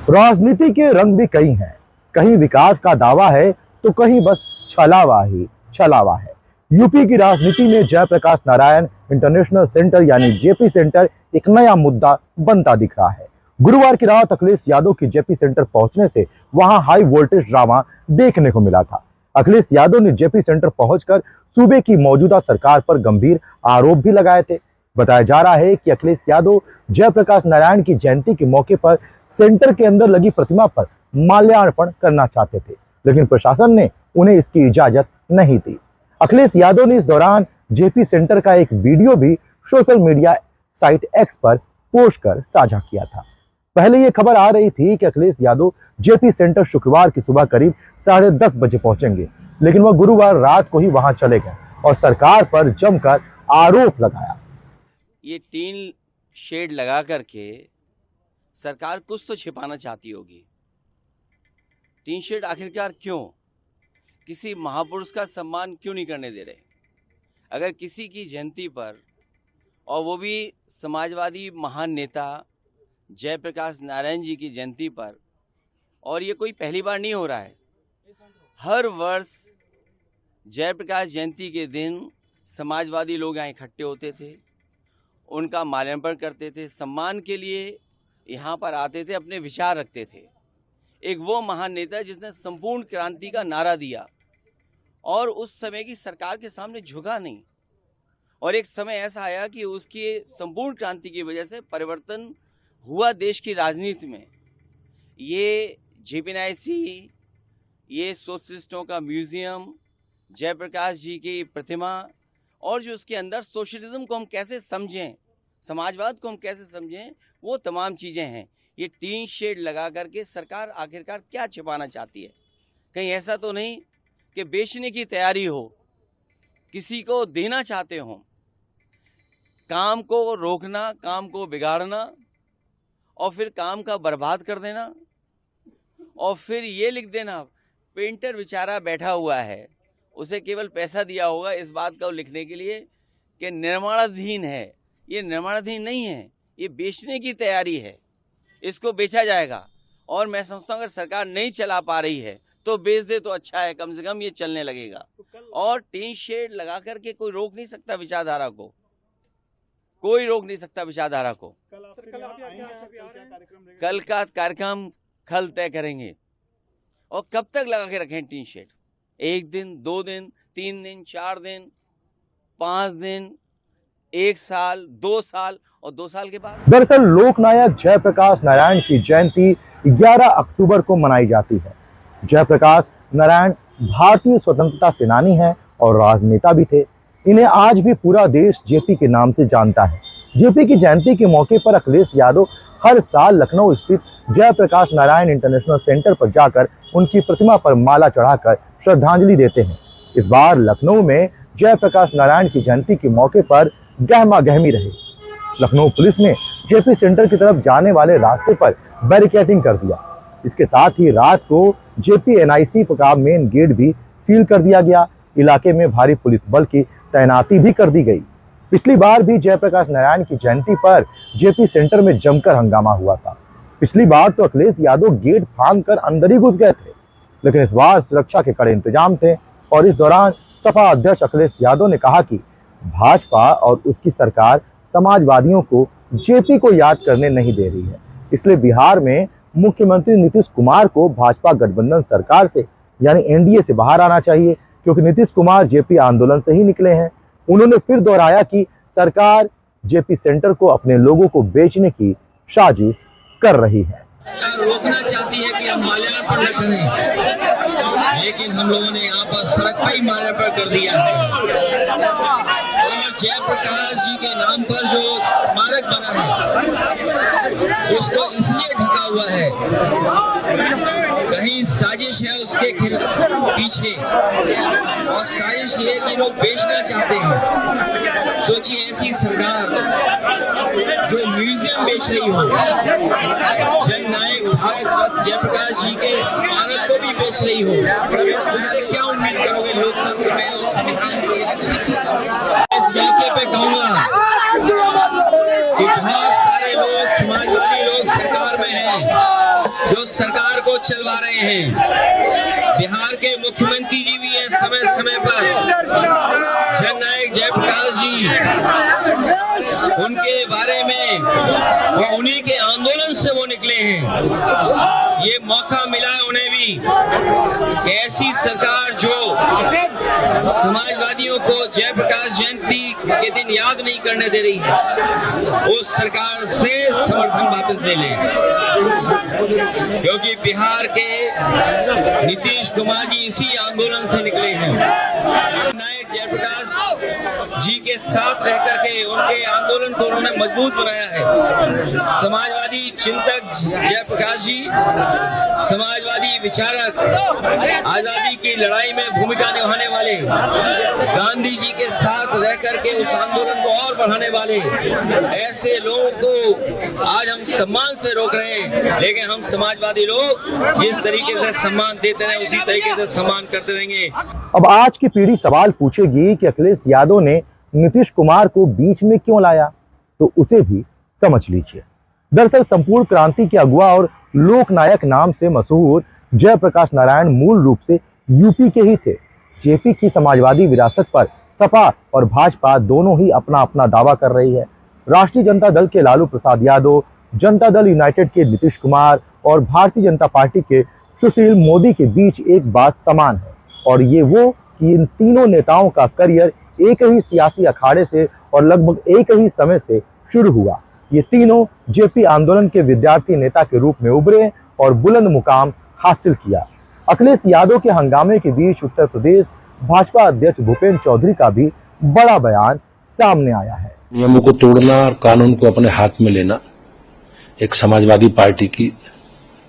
राजनीति के रंग भी कई हैं। कहीं विकास का दावा है तो कहीं बस छलावा ही छलावा है। यूपी की राजनीति में जयप्रकाश नारायण इंटरनेशनल सेंटर यानी जेपी सेंटर एक नया मुद्दा बनता दिख रहा है। गुरुवार की रात अखिलेश यादव के जेपी सेंटर पहुंचने से वहां हाई वोल्टेज ड्रामा देखने को मिला था। अखिलेश यादव ने जेपी सेंटर पहुंचकर सूबे की मौजूदा सरकार पर गंभीर आरोप भी लगाए थे। बताया जा रहा है कि अखिलेश यादव जयप्रकाश नारायण की जयंती के मौके पर सेंटर के अंदर लगी प्रतिमा पर माल्यार्पण करना चाहते थे, लेकिन प्रशासन ने उन्हें इसकी इजाजत नहीं दी। अखिलेश यादव ने इस दौरान जेपी सेंटर का एक वीडियो भी सोशल मीडिया साइट एक्स पर पोस्ट कर साझा किया था। पहले यह खबर आ रही थी कि अखिलेश यादव जेपी सेंटर शुक्रवार की सुबह करीब 10:30 बजे पहुंचेंगे, लेकिन वह गुरुवार रात को ही वहां चले गए और सरकार पर जमकर आरोप लगाया। ये टीन शेड लगा करके सरकार कुछ तो छिपाना चाहती होगी। टीन शेड आखिरकार क्यों? किसी महापुरुष का सम्मान क्यों नहीं करने दे रहे? अगर किसी की जयंती पर, और वो भी समाजवादी महान नेता जयप्रकाश नारायण जी की जयंती पर, और ये कोई पहली बार नहीं हो रहा है। हर वर्ष जयप्रकाश जयंती के दिन समाजवादी लोग यहाँ इकट्ठे होते थे, उनका माल्यार्पण करते थे, सम्मान के लिए यहाँ पर आते थे, अपने विचार रखते थे। एक वो महान नेता जिसने संपूर्ण क्रांति का नारा दिया और उस समय की सरकार के सामने झुका नहीं, और एक समय ऐसा आया कि उसकी संपूर्ण क्रांति की वजह से परिवर्तन हुआ देश की राजनीति में। ये जेपीएनआईसी, ये सोशलिस्टों का म्यूजियम, जयप्रकाश जी की प्रतिमा, और जो उसके अंदर सोशलिज्म को हम कैसे समझें, समाजवाद को हम कैसे समझें, वो तमाम चीज़ें हैं। ये टीन शेड लगा करके सरकार आखिरकार क्या छिपाना चाहती है? कहीं ऐसा तो नहीं कि बेचने की तैयारी हो, किसी को देना चाहते हो? काम को रोकना, काम को बिगाड़ना, और फिर काम का बर्बाद कर देना, और फिर ये लिख देना पेंटर बेचारा बैठा हुआ है, उसे केवल पैसा दिया होगा इस बात को लिखने के लिए कि निर्माणाधीन है। ये निर्माणाधीन नहीं है, ये बेचने की तैयारी है, इसको बेचा जाएगा। और मैं समझता हूँ अगर सरकार नहीं चला पा रही है तो बेच दे तो अच्छा है, कम से कम ये चलने लगेगा। और टीन शेड लगा करके कोई रोक नहीं सकता विचारधारा को, कोई रोक नहीं सकता विचारधारा को। कल का कार्यक्रम कल तय करेंगे। और कब तक लगा के रखें टीन शेड? 1 दिन, 2 दिन, 3 दिन, 4 दिन, 5 दिन, 1 साल, 2 साल, और 2 साल के बाद? दरअसल लोकनायक जयप्रकाश नारायण की जयंती 11 अक्टूबर को मनाई जाती है। जयप्रकाश नारायण भारतीय स्वतंत्रता सेनानी हैं और राजनेता भी थे। इन्हें आज भी पूरा देश जेपी के नाम से जानता है। जेपी की जयंती के मौके पर अखिलेश यादव हर साल लखनऊ स्थित जयप्रकाश नारायण इंटरनेशनल सेंटर पर जाकर उनकी प्रतिमा पर माला चढ़ाकर श्रद्धांजलि देते हैं। इस बार लखनऊ में जयप्रकाश नारायण की जयंती के मौके पर गहमा गहमी रही। लखनऊ पुलिस ने जेपी सेंटर की तरफ जाने वाले रास्ते पर बैरिकेडिंग कर दिया। इसके साथ ही रात को जेपीएनआईसी का मेन गेट भी सील कर दिया गया। इलाके में भारी पुलिस बल की तैनाती भी कर दी गई। पिछली बार भी जयप्रकाश नारायण की जयंती पर जेपी सेंटर में जमकर हंगामा हुआ था। पिछली बार तो अखिलेश यादव गेट फांदकर अंदर ही घुस गए थे, लेकिन इस बार सुरक्षा के कड़े इंतजाम थे। और इस दौरान सपा अध्यक्ष अखिलेश यादव ने कहा कि भाजपा और उसकी सरकार समाजवादियों को जेपी को याद करने नहीं दे रही है, इसलिए बिहार में मुख्यमंत्री नीतीश कुमार को भाजपा गठबंधन सरकार से यानी एनडीए से बाहर आना चाहिए, क्योंकि नीतीश कुमार जेपी आंदोलन से ही निकले हैं। उन्होंने फिर दोहराया कि सरकार जेपी सेंटर को अपने लोगों को बेचने की साजिश कर रही है। रोकना चाहती है कि हम माल्यार्पण न करें, लेकिन हम लोगों ने यहाँ पर सड़क पर ही माल्यार्पण कर दिया है। और जयप्रकाश जी के नाम पर जो स्मारक बना है उसको इसलिए ढका हुआ है, कहीं साजिश है उसके पीछे, और साजिश ये कि लोग बेचना चाहते हैं। सोचिए ऐसी सरकार जो म्यूजियम बेच रही हो, जननायक भारत रत्न जयप्रकाश जी के स्मारक को भी बेच रही हो, उससे क्या उम्मीद करोगे लोकतंत्र में और संविधान की रक्षा? इस मौके पे कहूंगा कि बहुत सारे लोग समाजवादी लोग सरकार में हैं, जो सरकार को चलवा रहे हैं। बिहार के मुख्यमंत्री जी भी हैं समय समय पर, जननायक जयप्रकाश जी, उनके बारे में वो उन्हीं के आंदोलन से वो निकले हैं। ये मौका मिला है उन्हें भी कि ऐसी सरकार जो समाजवादियों को जयप्रकाश जयंती के दिन याद नहीं करने दे रही है, उस सरकार से समर्थन वापस ले लें, क्योंकि बिहार के नीतीश कुमार जी इसी आंदोलन से निकले हैं। नायक जयप्रकाश जी के साथ रह करके उनके आंदोलन को उन्होंने मजबूत बनाया है। समाजवादी चिंतक जयप्रकाश जी, समाजवादी विचारक, आजादी की लड़ाई में भूमिका निभाने वाले, गांधी जी के साथ रह करके उस आंदोलन को और बढ़ाने वाले ऐसे लोगों को आज हम सम्मान से रोक रहे हैं, लेकिन हम समाजवादी लोग जिस तरीके से सम्मान देते रहे उसी तरीके से सम्मान करते रहेंगे। अब आज की पीढ़ी सवाल पूछेगी कि अखिलेश यादव ने नीतीश कुमार को बीच में क्यों लाया, तो उसे भी समझ लीजिए। दरअसल संपूर्ण क्रांति के अगुआ और लोकनायक नाम से मशहूर जयप्रकाश नारायण मूल रूप से यूपी के ही थे। जेपी की समाजवादी विरासत पर सपा और भाजपा दोनों ही अपना अपना दावा कर रही है। राष्ट्रीय जनता दल के लालू प्रसाद यादव, जनता दल यूनाइटेड के नीतीश कुमार और भारतीय जनता पार्टी के सुशील मोदी के बीच एक बात समान है, और ये वो कि इन तीनों नेताओं का करियर एक ही सियासी अखाड़े से और लगभग एक ही समय से शुरू हुआ। ये तीनों जेपी आंदोलन के विद्यार्थी नेता के रूप में उभरे और बुलंद मुकाम हासिल किया। अखिलेश यादव के हंगामे के बीच उत्तर प्रदेश भाजपा अध्यक्ष भूपेंद्र चौधरी का भी बड़ा बयान सामने आया है। नियमों को तोड़ना और कानून को अपने हाथ में लेना एक समाजवादी पार्टी की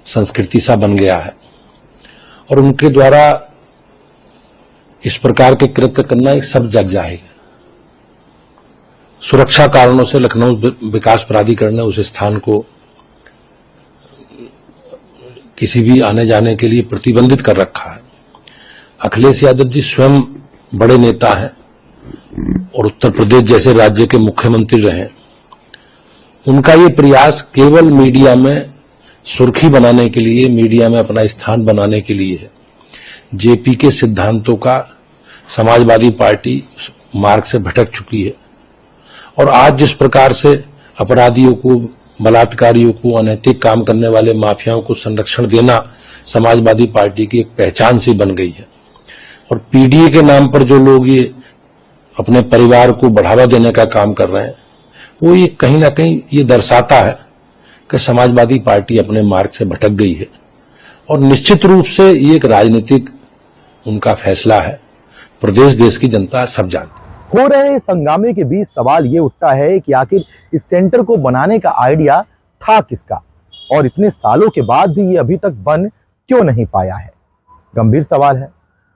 संस्कृति सा बन गया है, और उनके द्वारा इस प्रकार के कृत्य करना एक सब जग जाएगा। सुरक्षा कारणों से लखनऊ विकास प्राधिकरण ने उस स्थान को किसी भी आने जाने के लिए प्रतिबंधित कर रखा है। अखिलेश यादव जी स्वयं बड़े नेता हैं और उत्तर प्रदेश जैसे राज्य के मुख्यमंत्री रहे। उनका ये प्रयास केवल मीडिया में सुर्खी बनाने के लिए, मीडिया में अपना स्थान बनाने के लिए है। जेपी के सिद्धांतों का समाजवादी पार्टी मार्ग से भटक चुकी है, और आज जिस प्रकार से अपराधियों को, बलात्कारियों को, अनैतिक काम करने वाले माफियाओं को संरक्षण देना समाजवादी पार्टी की एक पहचान सी बन गई है। और पीडीए के नाम पर जो लोग ये अपने परिवार को बढ़ावा देने का काम कर रहे हैं, वो ये कहीं ना कहीं ये दर्शाता है कि समाजवादी पार्टी अपने मार्ग से भटक गई है। और निश्चित रूप से ये एक राजनीतिक उनका फैसला है, प्रदेश देश की जनता सब जानती है। हो रहे इस हंगामे के बीच सवाल ये उठता है कि आखिर इस सेंटर को बनाने का आइडिया था किसका, और इतने सालों के बाद भी ये अभी तक बन क्यों नहीं पाया है। गंभीर सवाल है।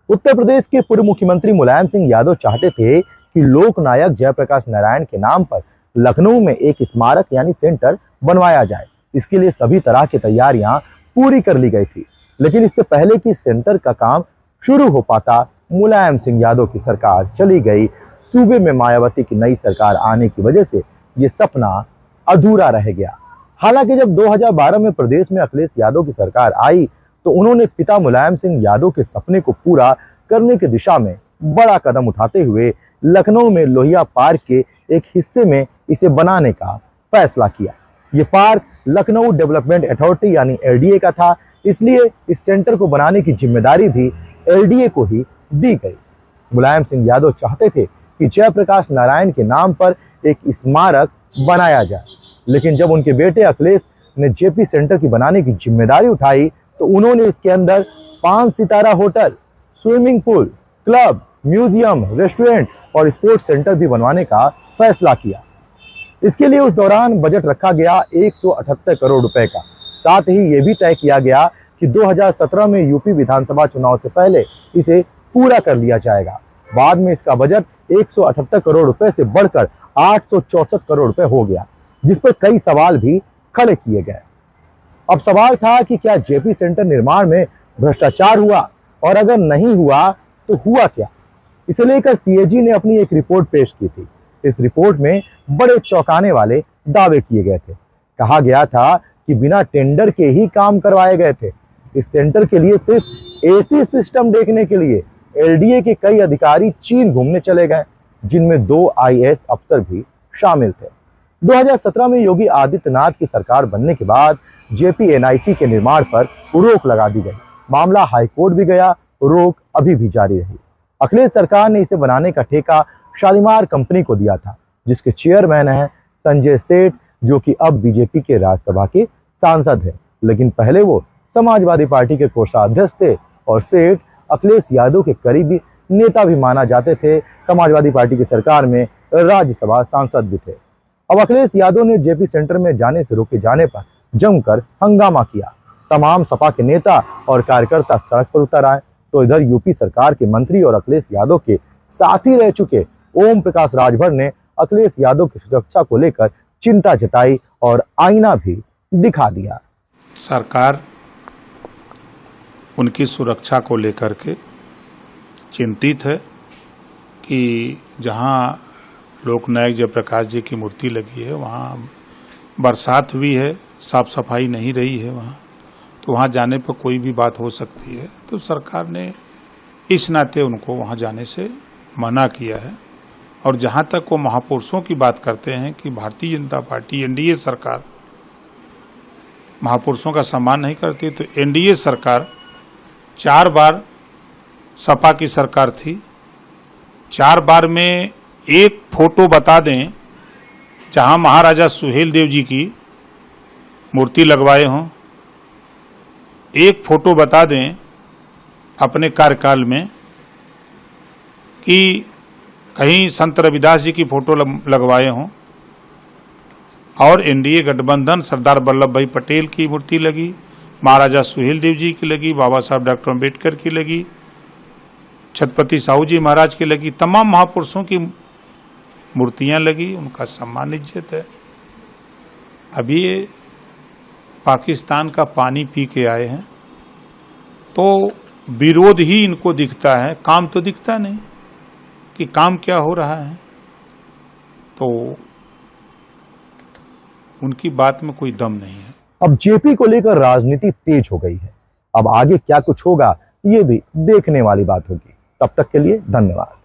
उत्तर प्रदेश के पूर्व मुख्यमंत्री मुलायम सिंह यादव चाहते थे कि लोकनायक जयप्रकाश नारायण के नाम पर लखनऊ में एक स्मारक यानी सेंटर बनवाया जाए। इसके लिए सभी तरह की तैयारियां पूरी कर ली गई थी, लेकिन इससे पहले कि सेंटर का काम शुरू हो पाता, मुलायम सिंह यादव की सरकार चली गई। सूबे में मायावती की नई सरकार आने की वजह से ये सपना अधूरा रह गया। हालांकि जब 2012 में प्रदेश में अखिलेश यादव की सरकार आई तो उन्होंने पिता मुलायम सिंह यादव के सपने को पूरा करने की दिशा में बड़ा कदम उठाते हुए लखनऊ में लोहिया पार्क के एक हिस्से में इसे बनाने का फैसला किया। ये पार्क लखनऊ डेवलपमेंट अथॉरिटी यानी एलडीए का था, इसलिए इस सेंटर को बनाने की जिम्मेदारी भी एलडीए को ही दी गई। मुलायम सिंह यादव चाहते थे कि जयप्रकाश नारायण के नाम पर एक स्मारक बनाया जाए, लेकिन जब उनके बेटे अखिलेश ने जेपी सेंटर की बनाने की जिम्मेदारी उठाई तो उन्होंने इसके अंदर 5 सितारा hotel, swimming pool, club, museum, restaurant और स्पोर्ट्स सेंटर भी बनवाने का फैसला किया। इसके लिए उस दौरान बजट रखा गया 178 करोड़ रुपए का। साथ ही ये भी तय किया गया कि 2017 में यूपी विधानसभा चुनाव से पहले इसे पूरा कर लिया जाएगा। बाद में इसका बजट 178 करोड़ रुपए से बढ़कर 864 करोड़ रुपए हो गया, जिस पर कई सवाल भी खड़े किए गए। अब सवाल था कि क्या जेपी सेंटर निर्माण में भ्रष्टाचार हुआ, और अगर नहीं हुआ तो हुआ क्या। इसे लेकर सीएजी ने अपनी एक रिपोर्ट पेश की थी। इस रिपोर्ट में बड़े चौंकाने वाले दावे किए गए थे। कहा गया था कि बिना टेंडर के ही काम करवाए गए थे। इस सेंटर के लिए सिर्फ एसी सिस्टम देखने के लिए एलडीए के कई अधिकारी चीन घूमने चले गए, जिनमें 2 आईएएस अफसर भी शामिल थे। 2017 में योगी आदित्यनाथ की सरकार बनने के बाद जेपीएनआईसी के निर्माण पर रोक लगा दी गई। मामला हाईकोर्ट भी गया, रोक अभी भी जारी रही। अखिलेश सरकार ने इसे बनाने का ठेका शालीमार कंपनी को दिया था, जिसके चेयरमैन हैं संजय सेठ, जो कि अब बीजेपी के राज्यसभा के सांसद हैं, लेकिन पहले वो समाजवादी पार्टी के कोषाध्यक्ष थे और सेठ अखिलेश यादव के करीबी नेता भी माना जाते थे। समाजवादी पार्टी की सरकार में राज्यसभा सांसद भी थे। अब अखिलेश यादव ने जेपी सेंटर में जाने से रोके जाने पर जमकर हंगामा किया। तमाम सपा के नेता और कार्यकर्ता सड़क पर उतर आए, तो इधर यूपी सरकार के मंत्री और अखिलेश यादव के साथी रह चुके ओम प्रकाश राजभर ने अखिलेश यादव की सुरक्षा को लेकर चिंता जताई और आईना भी दिखा दिया। सरकार उनकी सुरक्षा को लेकर के चिंतित है कि जहां लोकनायक जयप्रकाश जी की मूर्ति लगी है वहां बरसात हुई है, साफ सफाई नहीं रही है वहां, तो वहां जाने पर कोई भी बात हो सकती है। तो सरकार ने इस नाते उनको वहां जाने से मना किया है। और जहां तक वो महापुरुषों की बात करते हैं कि भारतीय जनता पार्टी एनडीए सरकार महापुरुषों का सम्मान नहीं करती, तो एनडीए सरकार 4 बार सपा की सरकार थी, 4 बार में एक फोटो बता दें जहां महाराजा सुहेलदेव जी की मूर्ति लगवाए हों, एक फोटो बता दें अपने कार्यकाल में कि कहीं संत रविदास जी की फोटो लगवाए हों। और एनडीए गठबंधन सरदार वल्लभ भाई पटेल की मूर्ति लगी, महाराजा सुहेलदेव जी की लगी, बाबा साहब डॉक्टर अम्बेडकर की लगी, छत्रपति साहू जी महाराज की लगी, तमाम महापुरुषों की मूर्तियां लगी, उनका सम्मान इज्जत है। अभी ये पाकिस्तान का पानी पी के आए हैं, तो विरोध ही इनको दिखता है, काम तो दिखता नहीं कि काम क्या हो रहा है। तो उनकी बात में कोई दम नहीं है। अब जेपी को लेकर राजनीति तेज हो गई है। अब आगे क्या कुछ होगा ये भी देखने वाली बात होगी। तब तक के लिए धन्यवाद।